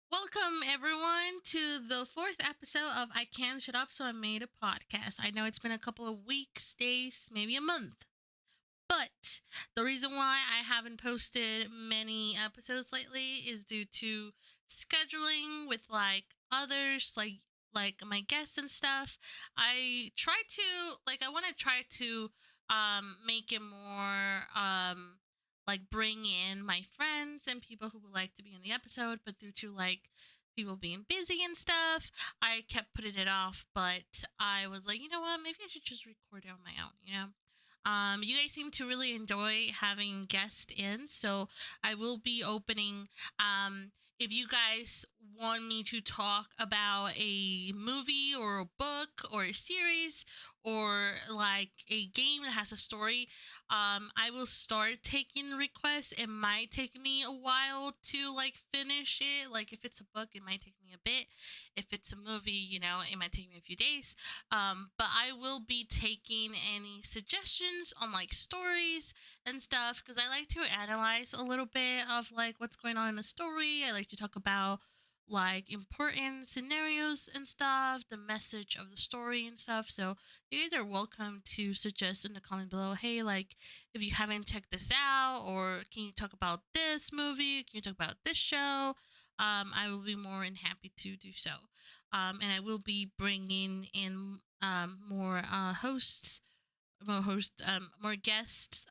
Welcome, everyone, to the fourth episode of I Can't Shut Up, So I Made a Podcast. I know it's been a couple of weeks, days, maybe a month, but the reason why I haven't posted many episodes lately is due to scheduling with others, like my guests and stuff. I want to try to make it more bring in my friends and people who would like to be in the episode, but due to people being busy and stuff, I kept putting it off. But I was like, you know what, maybe I should just record it on my own. You guys seem to really enjoy having guests in, so I will be opening. If you guys want me to talk about a movie or a book or a series or like a game that has a story, I will start taking requests. It might take me a while to finish it. Like if it's a book, it might take me a bit. If it's a movie, it might take me a few days. But I will be taking any suggestions on stories and stuff because I like to analyze a little bit of what's going on in the story. I like to talk about important scenarios and stuff, the message of the story and stuff. So you guys are welcome to suggest in the comment below, hey, if you haven't checked this out, or can you talk about this movie? Can you talk about this show? I will be more than happy to do so. And I will be bringing in more more guests,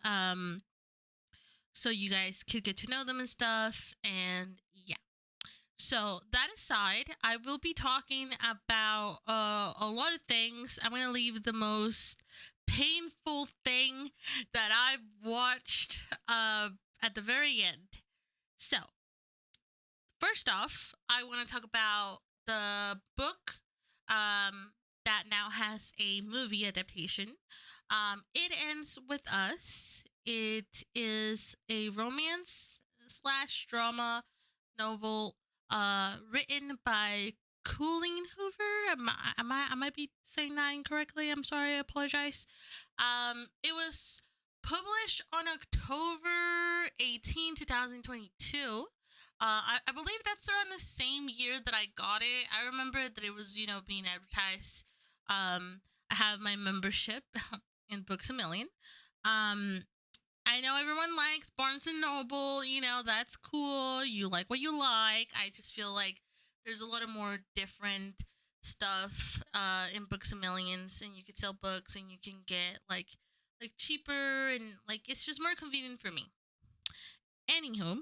so you guys could get to know them and stuff. And yeah. So that aside, I will be talking about a lot of things. I'm gonna leave the most painful thing that I've watched at the very end. So first off, I want to talk about the book that now has a movie adaptation. It ends with us. It is a romance slash drama novel written by Colleen Hoover. I might be saying that incorrectly. I'm sorry. I apologize. It was published on October 18, 2022. I believe that's around the same year that I got it. I remember that it was, being advertised. I have my membership in Books a Million. Um, I know everyone likes Barnes and Noble. That's cool. You like what you like. I just feel like there's a lot of more different stuff in Books a Millions, and you could sell books, and you can get cheaper, and it's just more convenient for me. Anywho,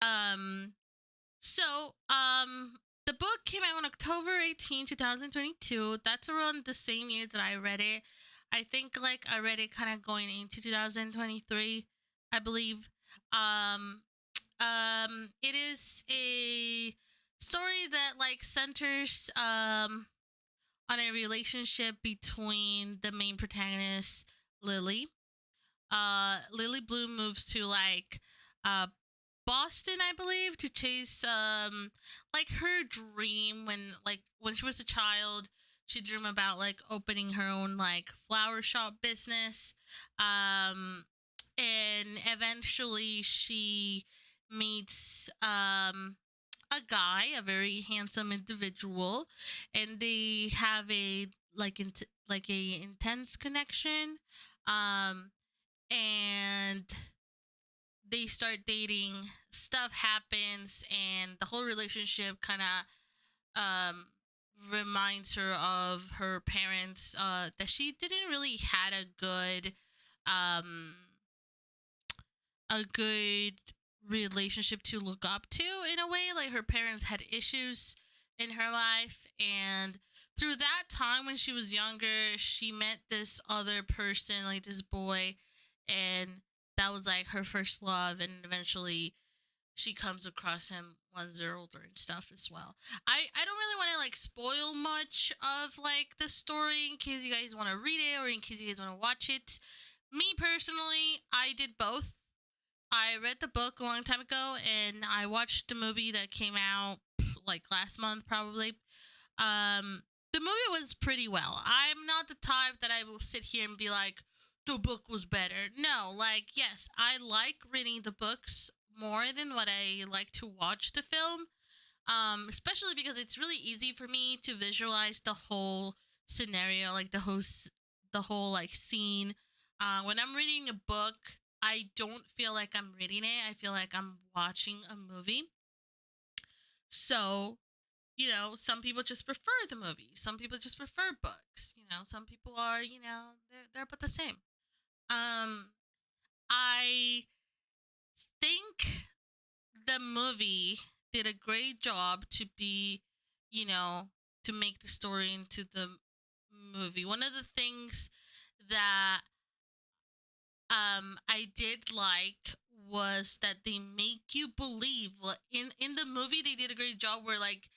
um, so the book came out on October 18, 2022. That's around the same year that I read it. I think I read it kind of going into 2023, I believe. Um it is a story that centers on a relationship between the main protagonist, Lily. Lily Bloom moves to uh Boston, I believe, to chase her dream when she was a child. She dreamed about opening her own flower shop business. Um and eventually she meets a guy, a very handsome individual, and they have a a intense connection. Um and they start dating, stuff happens, and the whole relationship kind of reminds her of her parents, that she didn't really had um a good relationship to look up to, in a way. Like her parents had issues in her life, and through that time when she was younger, she met this other person, this boy, and that was her first love. And eventually she comes across him once they're older and stuff as well. I don't really want to spoil much of the story in case you guys want to read it or in case you guys want to watch it. Me personally, I did both. I read the book a long time ago, and I watched the movie that came out last month, probably. Um, the movie was pretty well. I'm not the type that I will sit here and be like, the book was better. No, yes, I like reading the books more than what I like to watch the film. Especially because it's really easy for me to visualize the whole scenario, like the whole like scene. When I'm reading a book, I don't feel like I'm reading it. I feel like I'm watching a movie. So, some people just prefer the movie. Some people just prefer books. Some people are, they're about the same. Um, I think the movie did a great job to be, you know, to make the story into the movie. One of the things that I did like was that they make you believe, in the movie they did a great job where like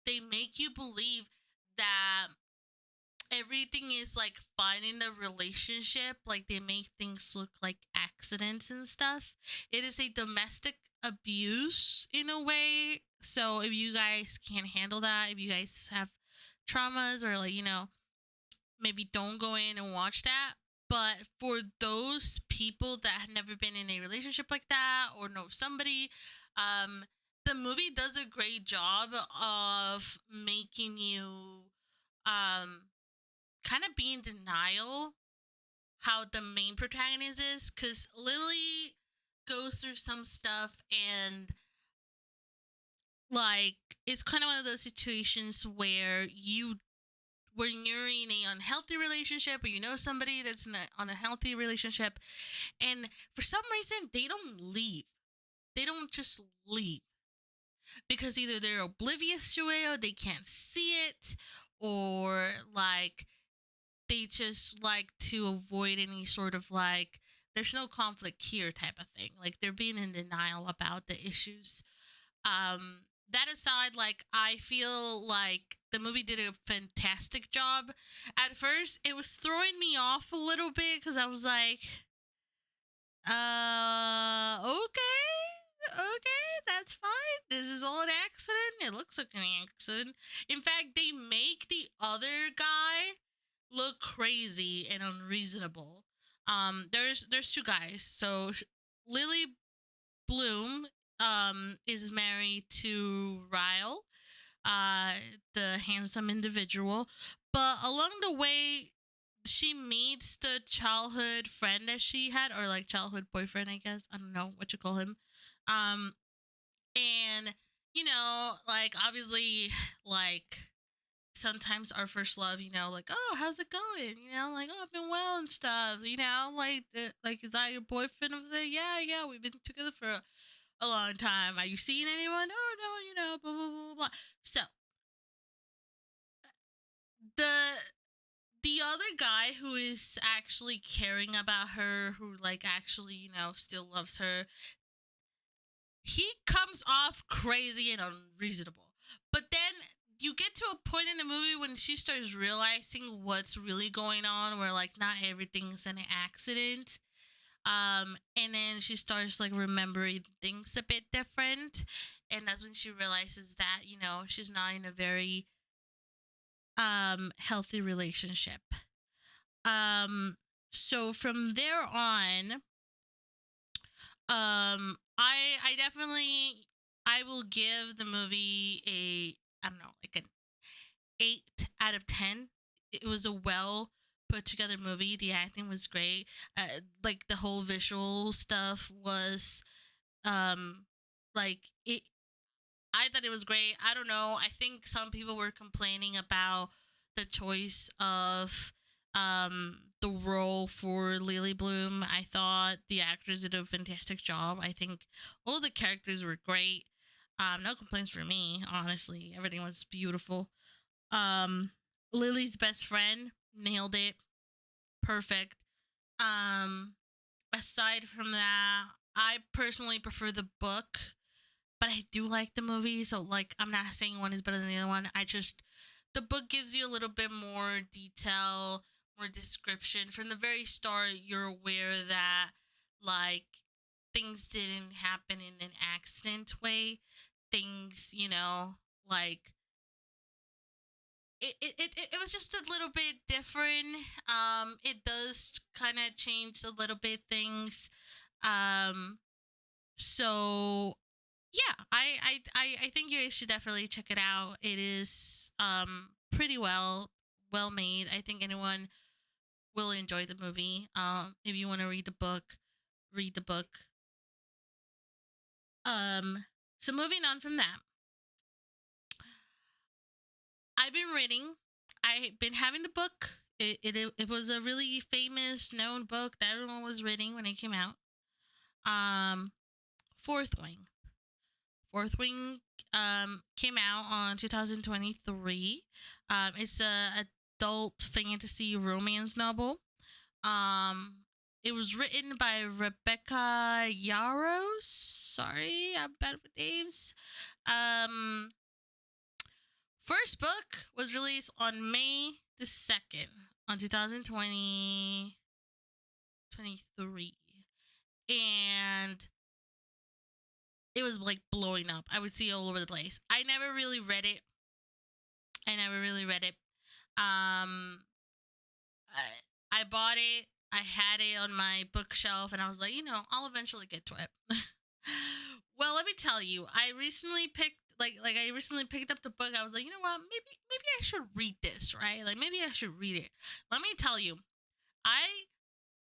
they make you believe that everything is like fine in the relationship. Like they make things look like accidents and stuff. It is a domestic abuse in a way. So if you guys can't handle that, if you guys have traumas or like, maybe don't go in and watch that. But for those people that have never been in a relationship like that or know somebody, um, the movie does a great job of making you um kind of be in denial how the main protagonist is, because Lily goes through some stuff, and like it's kind of one of those situations where when you're in a unhealthy relationship or somebody that's in on a healthy relationship, and for some reason they don't leave, they don't just leave, because either they're oblivious to it or they can't see it, or like they just like to avoid any sort of like there's no conflict here type of thing. Like they're being in denial about the issues. That aside, like I feel like the movie did a fantastic job. At first, it was throwing me off a little bit because I was like, okay, that's fine. This is all an accident. It looks like an accident. In fact, they make the other guy look crazy and unreasonable. There's two guys. So Lily Bloom is married to Ryle, uh the handsome individual, but along the way she meets the childhood friend that she had, or like childhood boyfriend, I guess. I don't know what you call him. Um and like obviously, like sometimes our first love, like, oh, how's it going? Like, oh, I've been well and stuff. Like, like, is that your boyfriend over there? Yeah, we've been together for a long time. Are you seeing anyone? Oh no, blah blah blah blah. So the other guy who is actually caring about her, who like actually still loves her, he comes off crazy and unreasonable. But then you get to a point in the movie when she starts realizing what's really going on, where like not everything's an accident. And then she starts like remembering things a bit different, and that's when she realizes that she's not in a very healthy relationship. Um so from there on, I definitely, I will give the movie a, I don't know, like an 8 out of 10. It was a well put together movie. The acting was great. Like the whole visual stuff was um like it, I thought it was great. I don't know. I think some people were complaining about the choice of the role for Lily Bloom. I thought the actors did a fantastic job. I think all the characters were great. No complaints for me, honestly. Everything was beautiful. Um, Lily's best friend nailed it. Perfect. Um, Aside from that, I personally prefer the book, but I do like the movie. So like, I'm not saying one is better than the other one. I just, the book gives you a little bit more detail, more description. From the very start, you're aware that like things didn't happen in an accident way. Things, like it was just a little bit different. It does kind of change a little bit things. Um, so Yeah, I think you should definitely check it out. It is pretty well made. I think anyone will enjoy the movie. If you want to read the book, read the book. Um, so moving on from that, I've been reading. I've been having the book. It was a really famous, known book that everyone was reading when it came out. Um, Fourth Wing. Fourth Wing came out on 2023. It's a adult fantasy romance novel. Um, it was written by Rebecca Yarros. Sorry, I'm bad with names. Um, First book was released on May the 2nd on 2023. And it was like blowing up. I would see it all over the place. I never really read it. I never really read it. Um, I bought it. I had it on my bookshelf, and I was like, I'll eventually get to it. Well, let me tell you, I recently picked up the book. I was like, you know what? Maybe I should read this, right? Like maybe I should read it. Let me tell you, I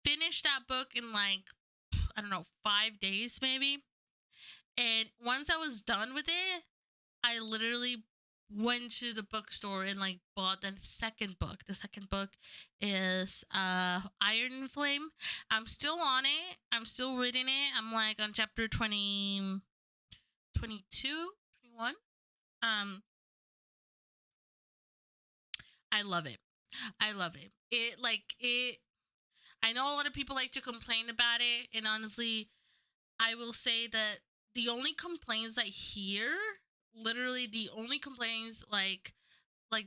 finished that book in like I don't know 5 days maybe, and once I was done with it, I literally went to the bookstore and like bought the second book. The second book is Iron Flame. I'm still on it. I'm still reading it. I'm like on chapter 20, 22, 21. Um I love it. I love it. It I know a lot of people like to complain about it, and honestly, I will say that the only complaints I hear, literally the only complaints like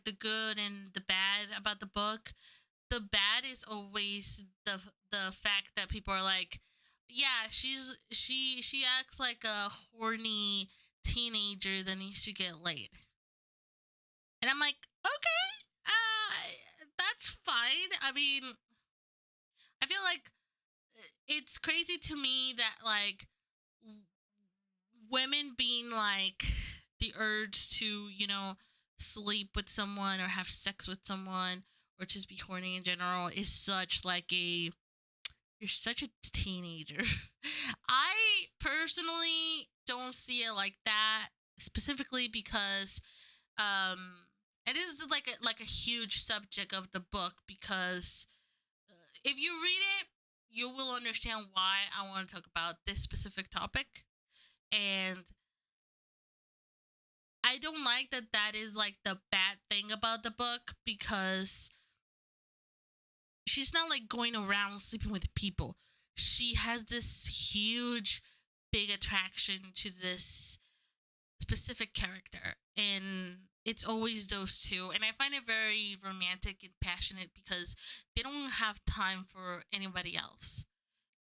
the good and the bad about the book, the bad is always the fact that people are like, yeah, she acts like a horny teenager that needs to get laid. And I'm like, okay, that's fine. I mean, I feel like it's crazy to me that like women being like the urge to, sleep with someone or have sex with someone or just be horny in general is such like a you're such a teenager. I personally don't see it like that specifically because it is like a huge subject of the book because if you read it, you will understand why I want to talk about this specific topic. And I don't like that that is like the bad thing about the book because she's not like going around sleeping with people. She has this huge, big attraction to this specific character. And it's always those two. And I find it very romantic and passionate because they don't have time for anybody else.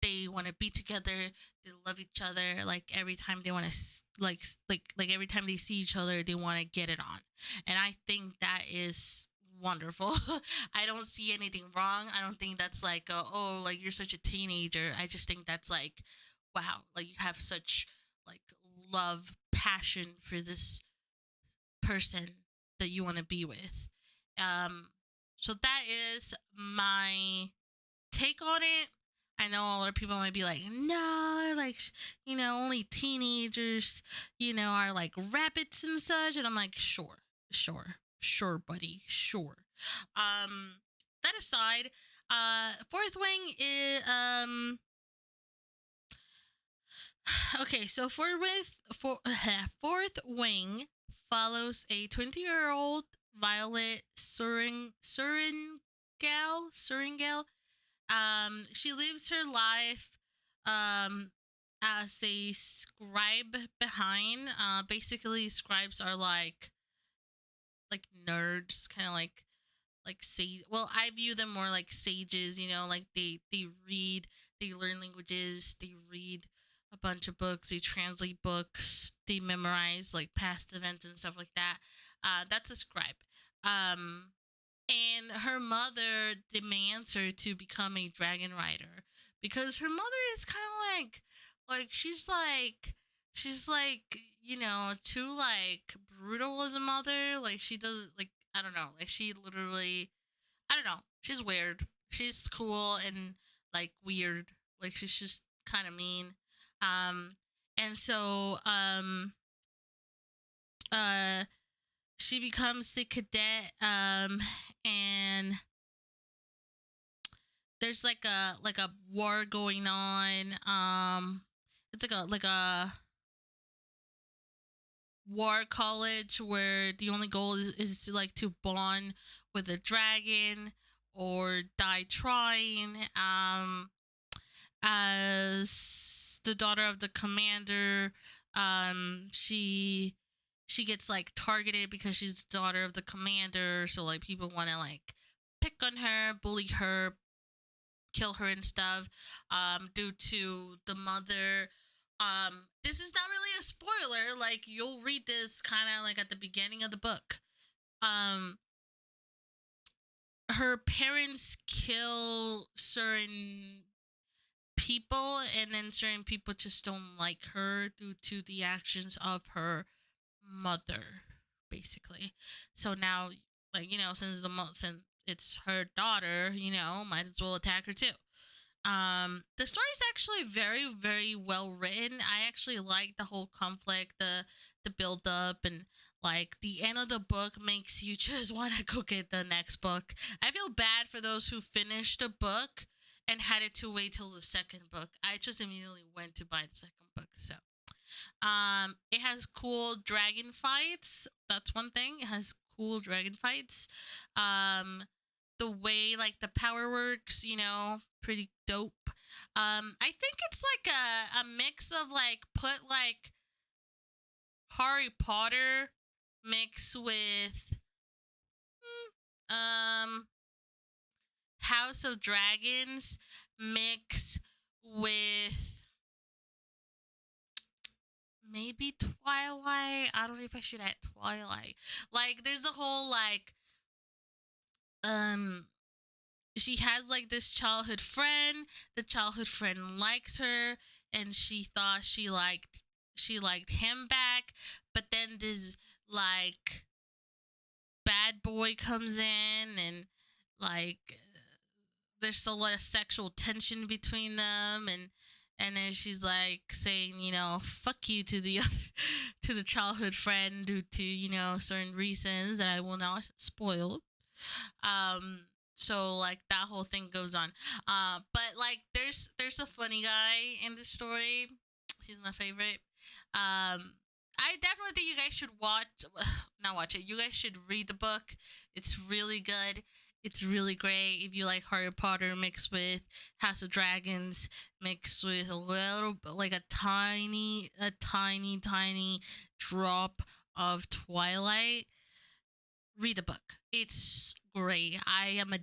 They want to be together. They love each other. Like every time they want to like every time they see each other, they want to get it on. And I think that is wonderful. I don't see anything wrong. I don't think that's like oh like you're such a teenager. I just think that's like wow, like you have such like love, passion for this person that you want to be with. Um so that is my take on it. I know a lot of people might be like, no, like, only teenagers, are like rabbits and such. And I'm like, sure, buddy, sure. Um, that aside, Fourth Wing is, okay, so Fourth Wing follows a 20-year-old Violet Suringale. She lives her life um as a scribe behind. Basically scribes are like nerds, kind of like sage. Well, I view them more like sages, like they read, they learn languages, they read a bunch of books, they translate books, they memorize like past events and stuff like that. That's a scribe. Um and her mother demands her to become a dragon rider because her mother is kind of like she's like, too like brutal as a mother. Like she does like I don't know. Like she literally I don't know. She's weird. She's cool and like weird. Like she's just kind of mean. Um and so uh she becomes a cadet and there's like a war going on. It's like a war college where the only goal is to like to bond with a dragon or die trying. As the daughter of the commander, she gets like targeted because she's the daughter of the commander, so like people want to like pick on her, bully her, kill her and stuff, due to the mother. This is not really a spoiler. Like you'll read this kind of like at the beginning of the book. Um, her parents kill certain people, and then certain people just don't like her due to the actions of her mother, basically. So now, like since it's her daughter, might as well attack her too. The story is actually very, very well written. I actually like the whole conflict, the build up, and like the end of the book makes you just want to go get the next book. I feel bad for those who finished the book and had it to wait till the second book. I just immediately went to buy the second book. So, it has cool dragon fights. That's one thing. It has cool dragon fights. Um, the way like the power works, pretty dope. I think it's like a mix of like put like Harry Potter mix with um House of Dragons mix with maybe Twilight. I don't know if I should add Twilight. Like there's a whole like um she has like this childhood friend. The childhood friend likes her, and she thought she liked him back, but then this like bad boy comes in, and like there's a lot of sexual tension between them, and then she's like saying, fuck you to the other to the childhood friend due to certain reasons that I will not spoil. um so like that whole thing goes on. But like there's a funny guy in the story. He's my favorite. I definitely think you guys should watch not watch it, you guys should read the book. It's really good. It's really great if you like Harry Potter mixed with House of Dragons mixed with a little like a tiny drop of Twilight. Read the book. It's great.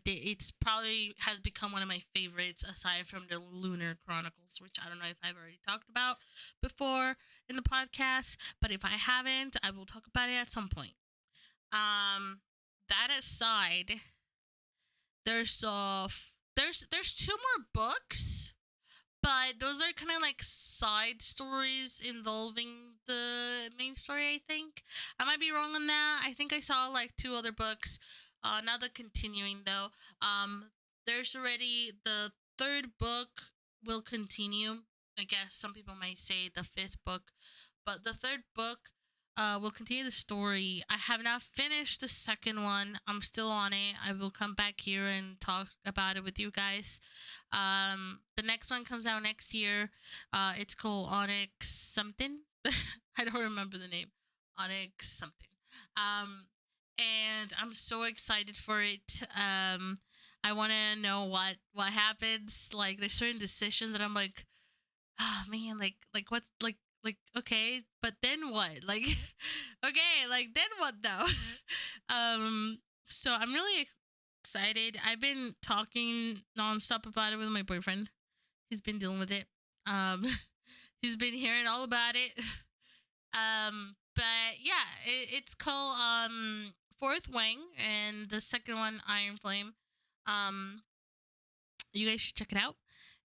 It's probably has become one of my favorites aside from the Lunar Chronicles, which I don't know if I've already talked about before in the podcast, but if I haven't, I will talk about it at some point. That aside, there's two more books, but those are kind of like side stories involving the main story. I think I might be wrong on that. I think I saw like two other books. Not the continuing though. There's already the third book will continue. I guess some people might say the fifth book, but the third book will continue the story. I have not finished the second one. I'm still on it. I will come back here and talk about it with you guys. The next one comes out next year. It's called Onyx something. I don't remember the name. Onyx something. Um, and I'm so excited for it. I want to know what happens. Like there's certain decisions that I'm like, oh man, like what, like okay, but then what? Like, okay, like then what though? um, so I'm really excited. I've been talking nonstop about it with my boyfriend. He's been dealing with it. Um, he's been hearing all about it. But yeah, it's called Fourth Wing, and the second one Iron Flame. Um, you guys should check it out.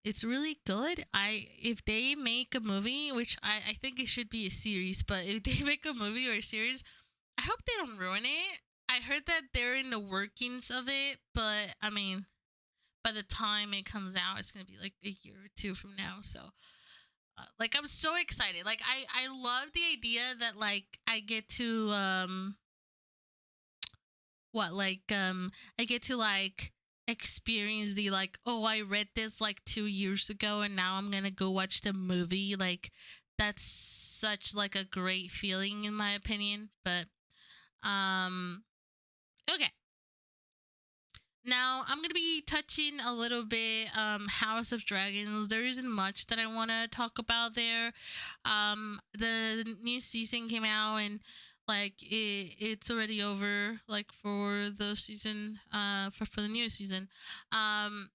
It's really good. I If they make a movie, which I think it should be a series, but if they make a movie or a series, I hope they don't ruin it. I heard that they're in the workings of it, but I mean, by the time it comes out, it's gonna be like a year or two from now. So, like, I'm so excited. Like, I love the idea that like I get to what I get to like experience the like, oh, I read this like 2 years ago and now I'm gonna go watch the movie. Like, that's such like a great feeling in my opinion. But um okay, now I'm gonna be touching a little bit House of Dragons. There isn't much that I want to talk about there. The new season came out and like it's already over like for the season for the new season. Um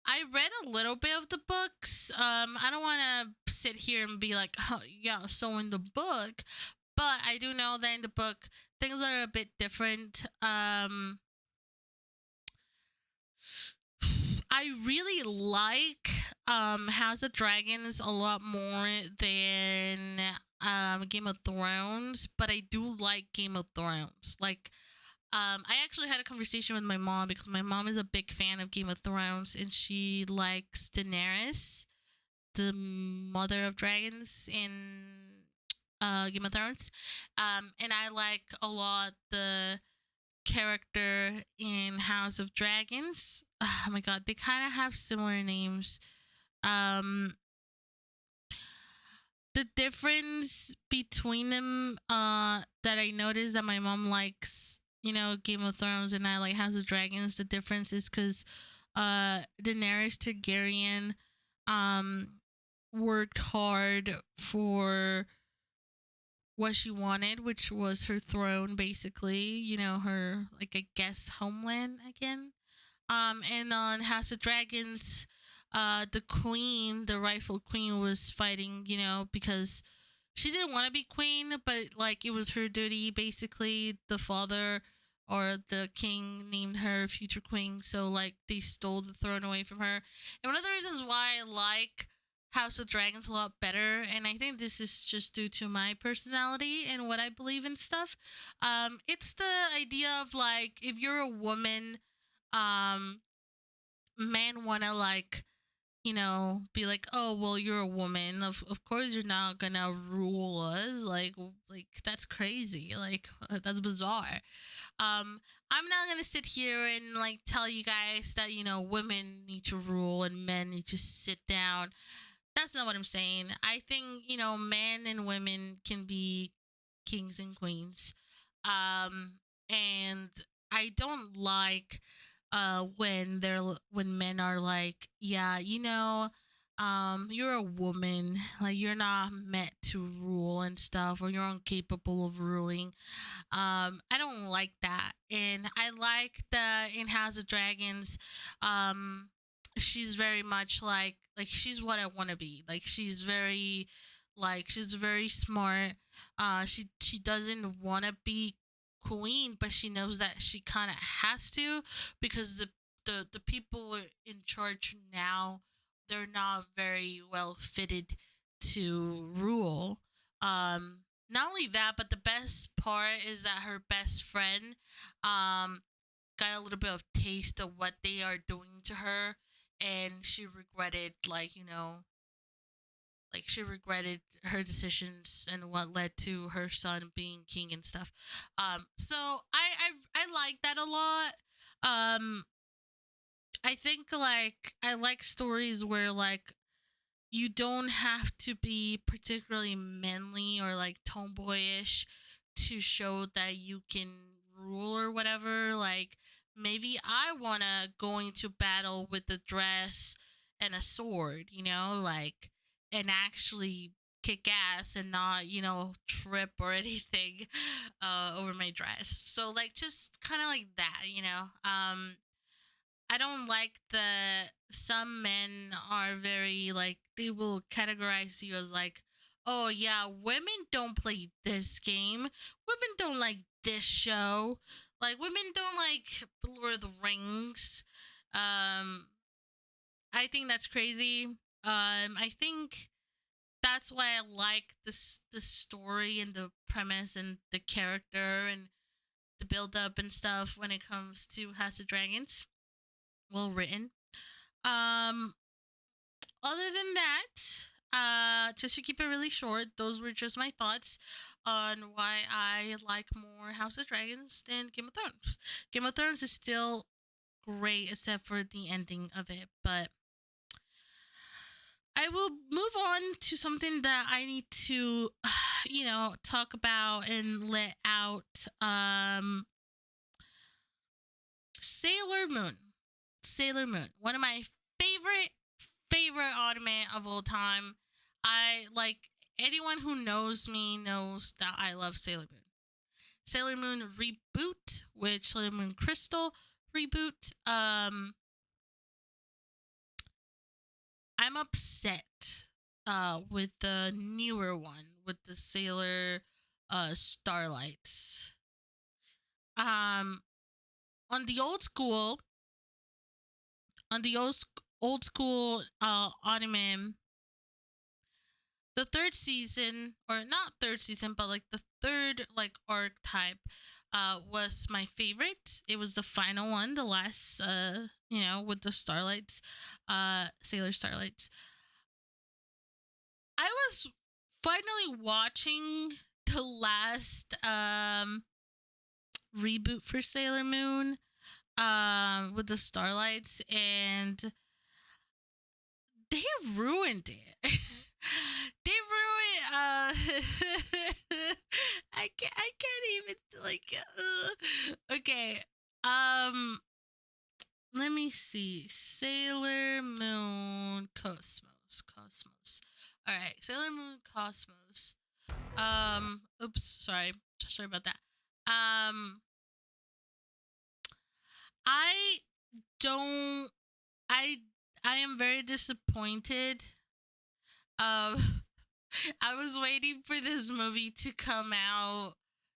I read a little bit of the books. I don't want to sit here and be like, oh, yeah, so in the book, but I do know that in the book things are a bit different. I really like House of Dragons a lot more than Game of Thrones, but I do like Game of Thrones. Like, I actually had a conversation with my mom because my mom is a big fan of Game of Thrones and she likes Daenerys, the mother of dragons in Game of Thrones. And I like a lot the character in House of Dragons. Oh my god, they kind of have similar names. Um, the difference between them, that I noticed that my mom likes, Game of Thrones and I like House of Dragons. The difference is because, Daenerys Targaryen, um, worked hard for what she wanted, which was her throne, basically. Her like I guess homeland again. And on House of Dragons, the queen, the rightful queen, was fighting, because she didn't want to be queen, but like it was her duty. Basically, the father or the king named her future queen, so like they stole the throne away from her. And one of the reasons why I like House of Dragons a lot better, and I think this is just due to my personality and what I believe in stuff. It's the idea of like if you're a woman, um men want to like be like, oh well, you're a woman, of course you're not gonna rule us, like that's crazy, like that's bizarre. I'm not gonna sit here and like tell you guys that women need to rule and men need to sit down. That's not what I'm saying. I think men and women can be kings and queens. um and I don't like when men are like, yeah, you're a woman, like you're not meant to rule and stuff, or you're incapable of ruling. I don't like that. And I like the in House of Dragons, um she's very much like she's what I want to be. Like she's very smart. She doesn't want to be queen, but she knows that she kind of has to, because the people in charge now, they're not very well fitted to rule. Not only that, but the best part is that her best friend um got a little bit of taste of what they are doing to her, and she regretted, like she regretted her decisions and what led to her son being king and stuff. So I like that a lot. um I think like I like stories where like you don't have to be particularly manly or like tomboyish to show that you can rule or whatever. Like maybe I want to go into battle with a dress and a sword, like, and actually kick ass and not, trip or anything over my dress. So like just kind of like that, I don't like the some men are very like they will categorize you as like, oh yeah, women don't play this game. Women don't like this show. Like women don't like Lord of the Rings. Um I think that's crazy. I think that's why I like this the story and the premise and the character and the build up and stuff when it comes to House of Dragons. Well written. Um, Other than that, just to keep it really short, those were just my thoughts on why I like more House of Dragons than Game of Thrones. Game of Thrones is still great except for the ending of it, but I will move on to something that I need to, talk about and let out. Sailor Moon. Sailor Moon. One of my favorite anime of all time. I like anyone who knows me knows that I love Sailor Moon. Sailor Moon reboot, which Sailor Moon Crystal reboot. I'm upset with the newer one with the Sailor Starlights. Um on the old school on the old school anime, the third season, or not third season, but like the third like archetype was my favorite. It was the final one, the last with the starlights, Sailor Starlights. I was finally watching the last reboot for Sailor Moon with the Starlights, and they ruined it. They ruined I can't even like okay. Let me see. Sailor Moon Cosmos. All right, Sailor Moon Cosmos. Oops, sorry about that. I don't I I am very disappointed. I was waiting for this movie to come out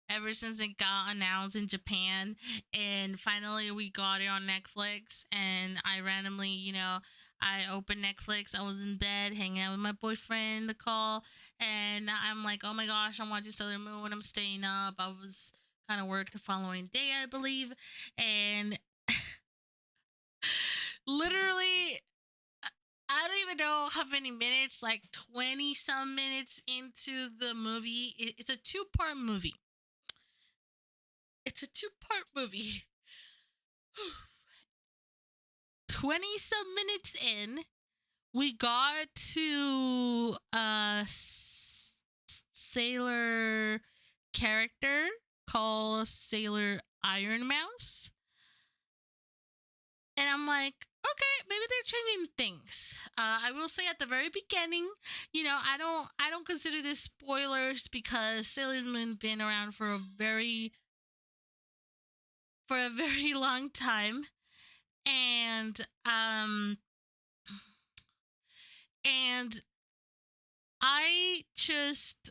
ever since it got announced in Japan, and finally we got it on Netflix. And I randomly, I opened Netflix. I was in bed hanging out with my boyfriend, the call, and I'm like, oh my gosh, I'm watching Sailor Moon. I'm staying up. I was kind of work the following day, I believe, and literally I don't even know how many minutes, like 20 some minutes into the movie. It's a two-part movie. It's a two-part movie. 20 some minutes in, we got to a sailor character called Sailor Iron Mouse. And I'm like, okay, maybe they're changing things. I will say at the very beginning, I don't consider this spoilers because Sailor Moon been around for a very long time, and and I just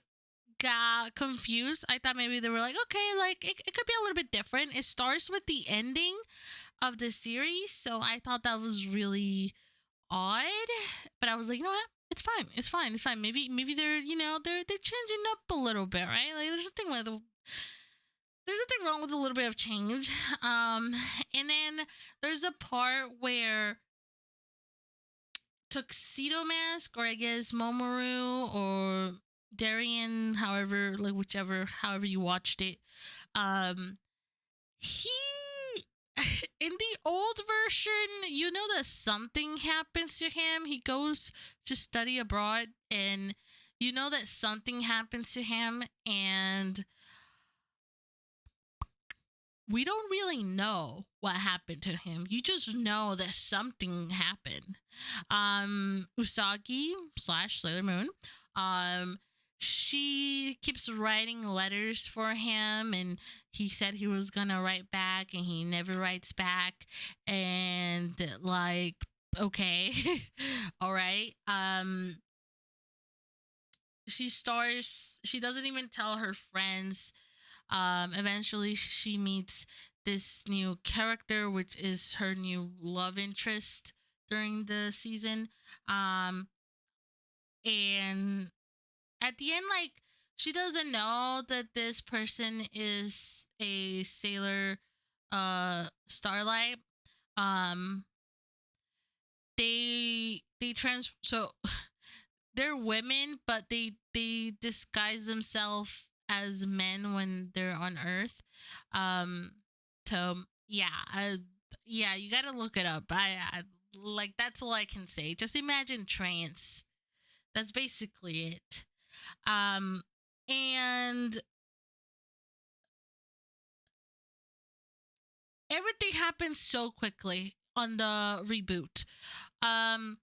got confused. I thought maybe they were like, okay, like it could be a little bit different. It starts with the ending of the series, so I thought that was really odd. But I was like, you know what? It's fine. Maybe they're changing up a little bit, right? Like there's nothing wrong with a little bit of change. And then there's a part where Tuxedo Mask, or I guess Momoru or Darien, however, like however you watched it, he in the old version, that something happens to him. He goes to study abroad, and that something happens to him, and we don't really know what happened to him. You just know that something happened. Usagi slash Sailor Moon, she keeps writing letters for him, and he said he was gonna write back, and he never writes back. And like, okay, all right. She doesn't even tell her friends. Eventually she meets this new character, which is her new love interest, during the season. Um, and at the end, like, she doesn't know that this person is a sailor, Starlight. Um, they trans so they're women, but they disguise themselves as men when they're on Earth. Um, so yeah, yeah, you gotta look it up. I like that's all I can say. Just imagine trance. That's basically it. Um, and everything happens so quickly on the reboot. Um,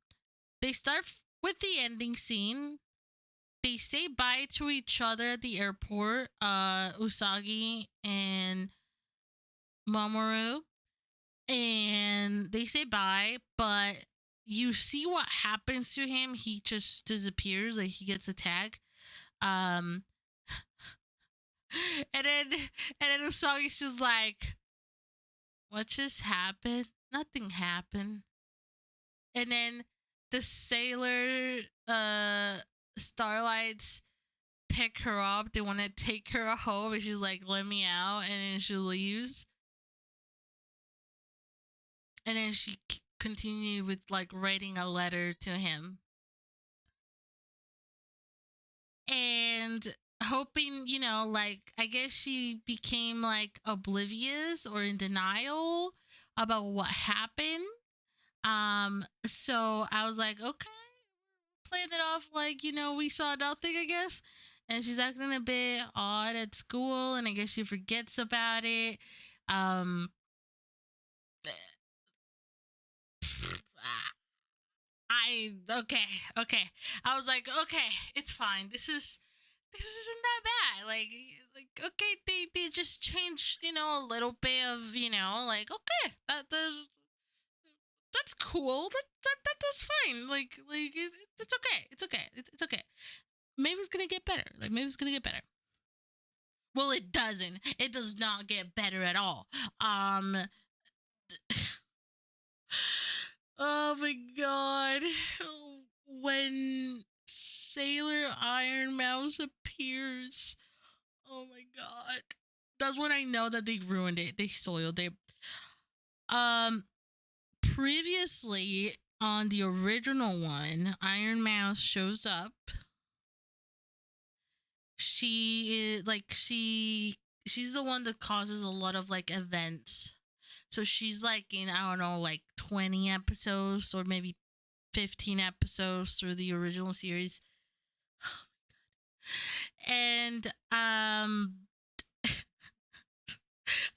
they start with the ending scene. They say bye to each other at the airport, Usagi and Mamoru, and they say bye, but you see what happens to him. He just disappears, like he gets attacked. Um, and then Usagi's just like, what just happened? Nothing happened. And then the sailor, Starlights pick her up. They want to take her home, and she's like, "Let me out," and then she leaves. And then she continued with like writing a letter to him and hoping, like I guess she became like oblivious or in denial about what happened. So I was like, okay, playing it off like, we saw nothing, I guess. And she's acting a bit odd at school, and I guess she forgets about it. Um, okay, okay. I was like, okay, it's fine. This isn't that bad. Like okay, they just changed, a little bit of, like okay, that's cool. That's fine. Like it's okay. It's okay. It's okay. Maybe it's gonna get better. Like maybe it's gonna get better. Well, it doesn't. It does not get better at all. Um. Oh my god. When Sailor Iron Mouse appears. Oh my god. That's when I know that they ruined it. They soiled it. Um Previously on the original one, Iron Mouse shows up. She is like she's the one that causes a lot of like events. So she's like in, I don't know, like 20 episodes or maybe 15 episodes through the original series. And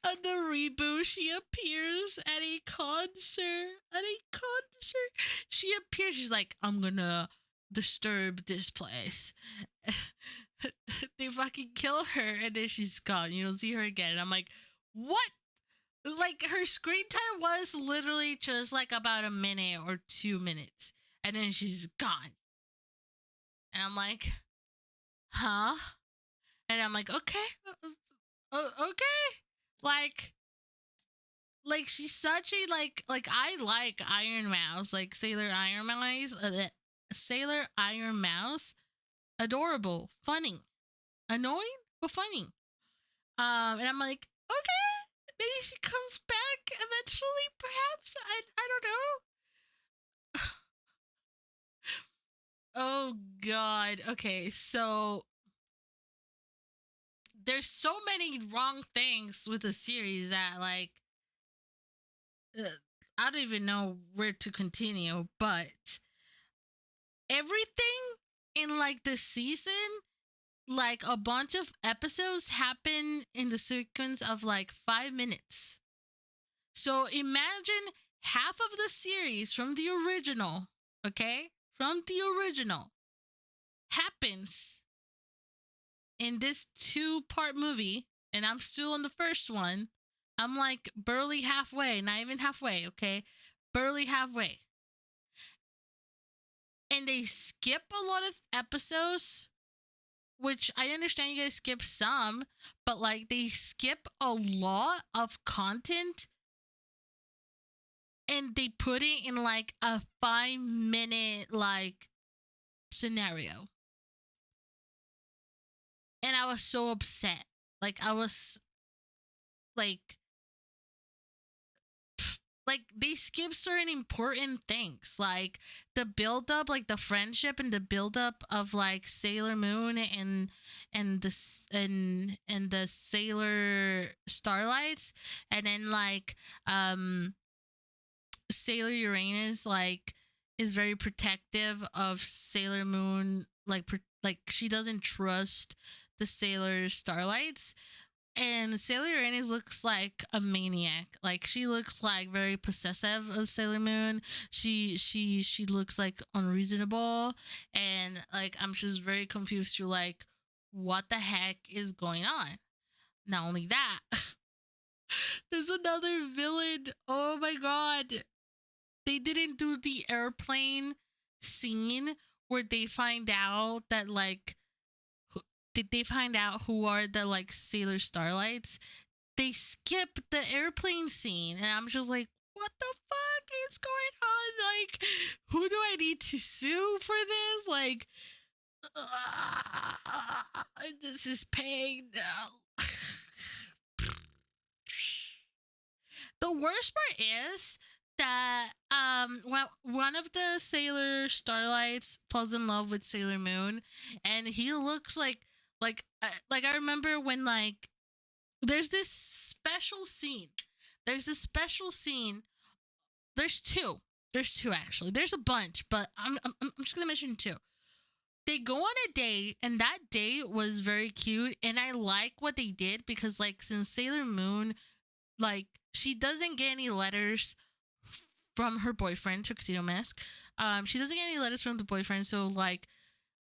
on the reboot, she appears at a concert. At a concert, she appears. She's like, "I'm gonna disturb this place." They fucking kill her, and then she's gone. You don't see her again. And I'm like, "What?" Like her screen time was literally just like about a minute or 2 minutes, and then she's gone. And I'm like, "Huh?" And I'm like, "Okay, okay." Like she's such a like I like Iron Mouse, like Sailor Iron Mouse, adorable, funny, annoying but funny. And I'm like, okay, maybe she comes back eventually, perhaps. I don't know. Oh god. Okay, so there's so many wrong things with the series that like uh, I don't even know where to continue, but everything in like the season, like a bunch of episodes happen in the sequence of like 5 minutes. So imagine half of the series from the original, okay? From the original happens in this 2-part movie, and I'm still on the first one. I'm like barely halfway, not even halfway, okay? Barely halfway. And they skip a lot of episodes, which I understand you guys skip some, but like they skip a lot of content and they put it in like a 5 minute like scenario, and I was so upset. Like I was like they skip certain important things, like the build up, like the friendship and the build up of like Sailor Moon and the Sailor Starlights, and then like Sailor Uranus like is very protective of Sailor Moon, like she doesn't trust the Sailor Starlights, and Sailor Uranus looks like a maniac. Like she looks like very possessive of Sailor Moon. She looks like unreasonable, and like I'm just very confused to like what the heck is going on. Not only that, there's another villain. Oh my god. They didn't do the airplane scene where they find out that like did they find out who are the like Sailor Starlights. They skipped the airplane scene, and I'm just like, what the fuck is going on? Like, who do I need to sue for this? Like, this is pain. The worst part is that one of the Sailor Starlights falls in love with Sailor Moon, and he looks like I remember when like there's this special scene. There's this special scene. There's two. There's two actually. There's a bunch, but I'm just gonna mention two. They go on a date, and that date was very cute, and I like what they did because like since Sailor Moon, like she doesn't get any letters from her boyfriend Tuxedo Mask. She doesn't get any letters from the boyfriend, so like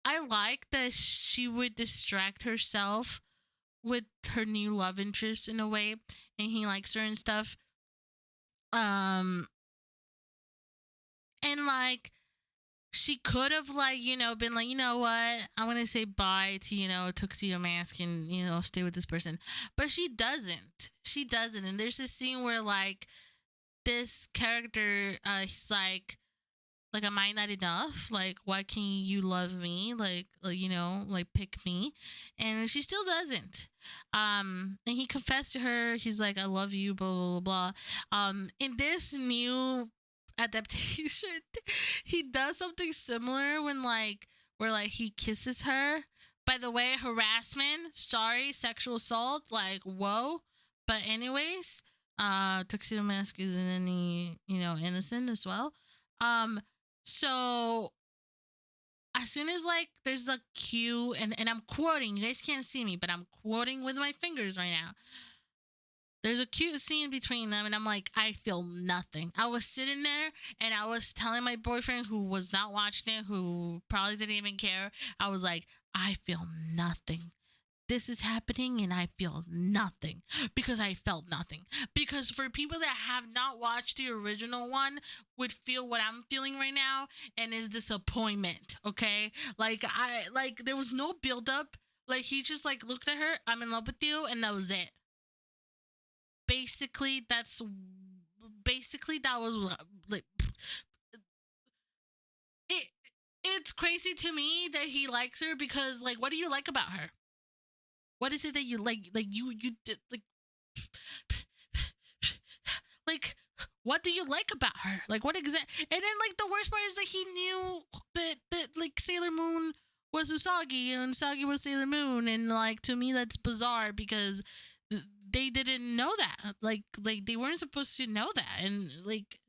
I like that she would distract herself with her new love interest in a way, and he likes her and stuff. Um, and like she could have like been like, you know what, I'm gonna say bye to Tuxedo Mask and stay with this person, but she doesn't. She doesn't. And there's this scene where like this character, he's like, am I not enough? Like, why can't you love me? Like pick me. And she still doesn't. And he confessed to her. He's like, I love you, blah, blah, blah, blah. In this new adaptation, he does something similar where like he kisses her. By the way, harassment, sorry, sexual assault, like, whoa. But anyways, Tuxedo Mask isn't any, innocent as well. Um, so as soon as like there's a cue, and I'm quoting, you guys can't see me, but I'm quoting with my fingers right now. There's a cute scene between them, and I'm like, I feel nothing. I was sitting there, and I was telling my boyfriend, who was not watching it, who probably didn't even care, I was like, I feel nothing. This is happening and I feel nothing because I felt nothing. Because for people that have not watched the original one would feel what I'm feeling right now, and is disappointment, okay? Like there was no build up. Like he just like looked at her, I'm in love with you, and that was it. Basically that was like it it's crazy to me that he likes her, because like what do you like about her? What is it that you like you did like what do you like about her? Like what exact? And then like the worst part is that he knew that like Sailor Moon was Usagi and Usagi was Sailor Moon, and like to me that's bizarre because they didn't know that. Like they weren't supposed to know that, and like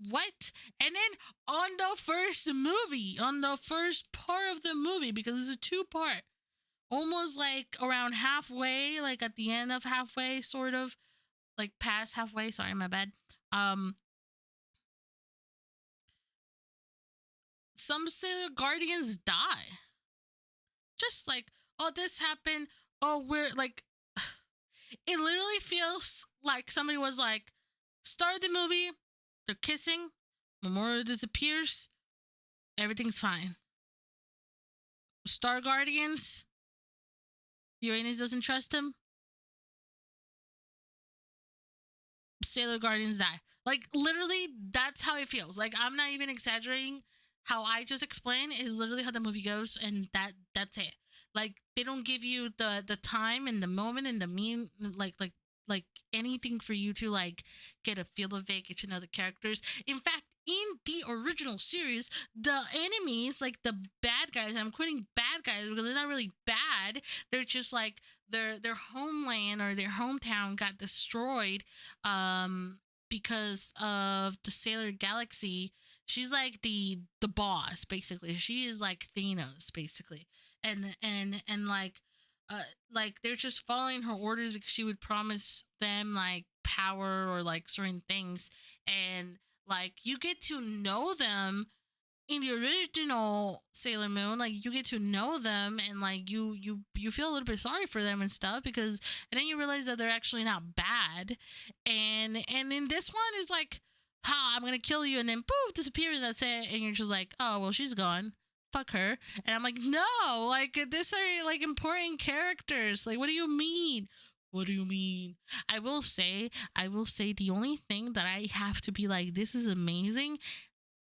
what? And then on the first part of the movie, because it's a two-part, almost like around halfway, like at the end of halfway, sort of like past halfway. Sorry, my bad. Um, some Sailor Guardians die. Just like, oh, this happened. Oh, we're like, it literally feels like somebody was like, start the movie, they're kissing, Memorial disappears, everything's fine. Star Guardians, Uranus doesn't trust him. Sailor Guardians die. Like literally, that's how it feels. Like I'm not even exaggerating. How I just explained is literally how the movie goes, and that's it. Like they don't give you the time and the moment and the mean like anything for you to like get a feel of it, get to know the characters. In fact, in the original series, the enemies, like the bad guys, I'm quoting bad guys because they're not really bad. They're just like their homeland or their hometown got destroyed because of the Sailor Galaxy. She's like the boss basically. She is like Thanos basically. And like they're just following her orders because she would promise them like power or like certain things, and like you get to know them in the original Sailor Moon. Like you get to know them, and like you feel a little bit sorry for them and stuff, because and then you realize that they're actually not bad. And in this one is like, ha, I'm gonna kill you, and then poof, disappear, and that's it. And you're just like, oh well, she's gone, fuck her. And I'm like, no, like this are like important characters. Like what do you mean? What do you mean? I will say the only thing that I have to be like, this is amazing,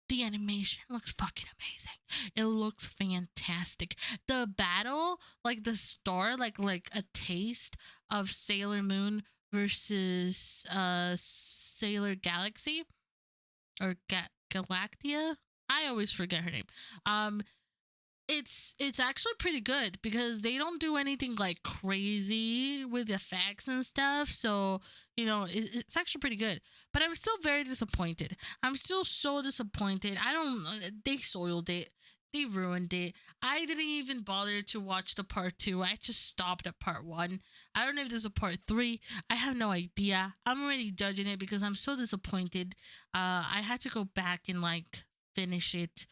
the animation looks fucking amazing. It looks fantastic. The battle, like the star, like a taste of Sailor Moon versus Sailor Galaxy or Galactia. I always forget her name. Um it's actually pretty good because they don't do anything like crazy with effects and stuff. So it's actually pretty good. But I'm still very disappointed. I'm still so disappointed. I don't. They soiled it. They ruined it. I didn't even bother to watch the part 2. I just stopped at part 1. I don't know if there's a part 3. I have no idea. I'm already judging it because I'm so disappointed. I had to go back and like finish it,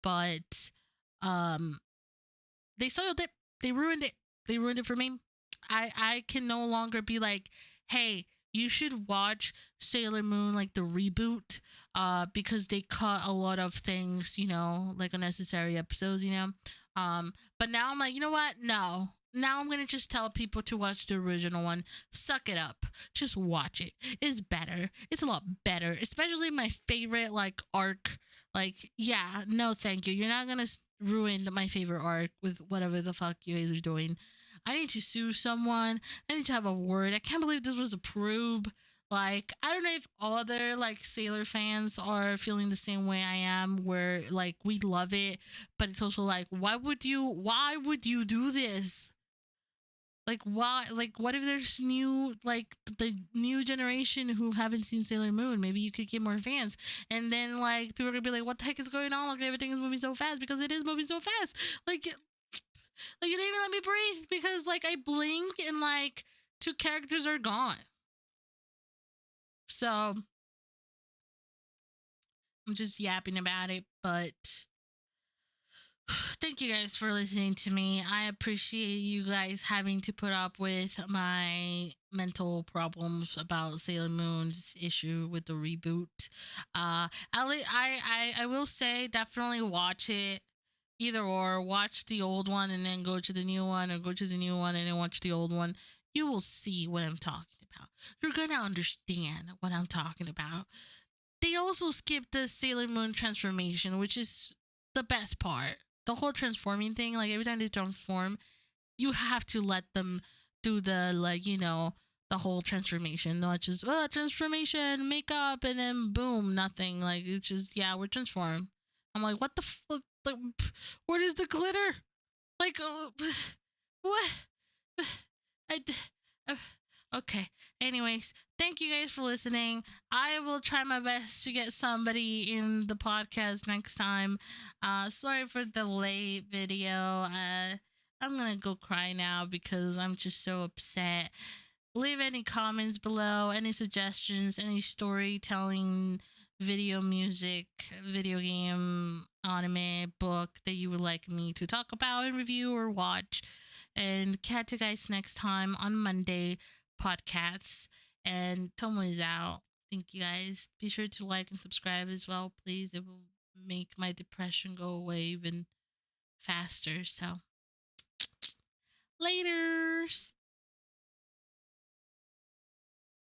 but um they soiled it. They ruined it. They ruined it for me. I can no longer be like, hey, you should watch Sailor Moon like the reboot, because they cut a lot of things, like unnecessary episodes, but now I'm like, you know what? No. Now I'm gonna just tell people to watch the original one. Suck it up. Just watch it. It's better. It's a lot better. Especially my favorite like arc. Like, yeah, no, thank you. You're not gonna ruin my favorite arc with whatever the fuck you guys are doing. I need to sue someone. I need to have a word. I can't believe this was approved. Like, I don't know if other like Sailor fans are feeling the same way I am, where like we love it, but it's also like, why would you do this? Like, why? Like, what if there's the new generation who haven't seen Sailor Moon? Maybe you could get more fans, and then like people are gonna be like, what the heck is going on? Like everything is moving so fast, because it is moving so fast. Like you didn't even let me breathe, because like I blink and like 2 characters are gone. So I'm just yapping about it, but thank you guys for listening to me. I appreciate you guys having to put up with my mental problems about Sailor Moon's issue with the reboot. I will say, definitely watch it. Either or, watch the old one and then go to the new one, or go to the new one and then watch the old one. You will see what I'm talking about. You're gonna understand what I'm talking about. They also skipped the Sailor Moon transformation, which is the best part. The whole transforming thing, like every time they transform, you have to let them do the the whole transformation, not just transformation, makeup, and then boom, nothing. Like it's just, yeah, we're transformed. I'm like, what the like, where is the glitter? Like, what? I, uh, okay. Anyways, thank you guys for listening. I will try my best to get somebody in the podcast next time. Sorry for the late video. I'm gonna go cry now because I'm just so upset. Leave any comments below, any suggestions, any storytelling, video, music, video game, anime, book that you would like me to talk about and review or watch. And catch you guys next time on Monday podcasts. And Tomo is out. Thank you guys. Be sure to like and subscribe as well, please. It will make my depression go away even faster. So, laters.